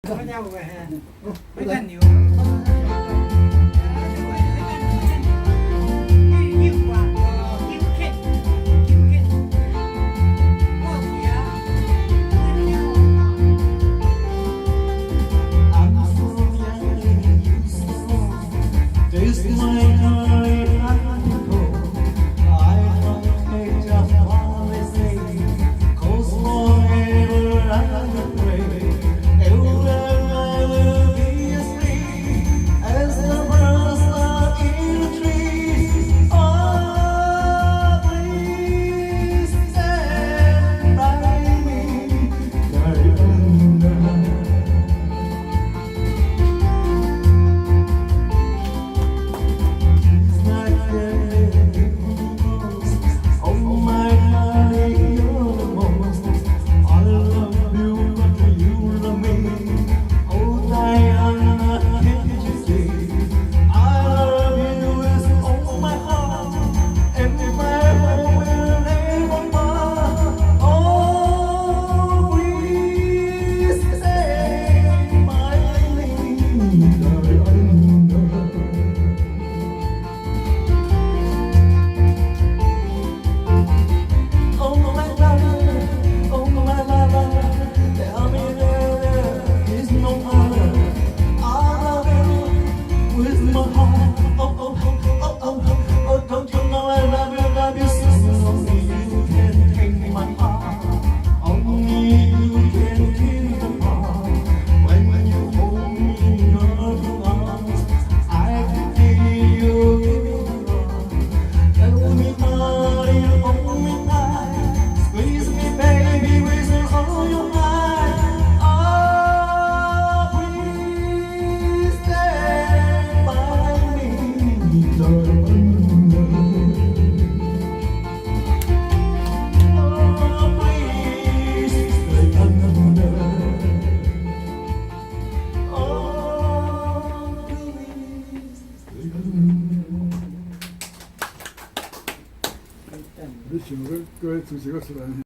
เขาเน่าไปฮะไม่ทันอยู่ยิ้มหวานยิ้มเข็ดยิ้มเข็ดโอ้เสียThis my night I go. I don't take just one mistake. Cause forever I will pray. I will be asleep as the birds are in the trees. Oh, please stand by me, darling. Don't you know I love you so? Only you can take my heart. Only you can keep the heart. When you hold me in your arms, I can feel you giving love. Hold me tight, hold me tight. Squeeze me, baby, with all your might. Oh, please stand by me, darling. 우리 친구를 교회 두 시간 쓰라니.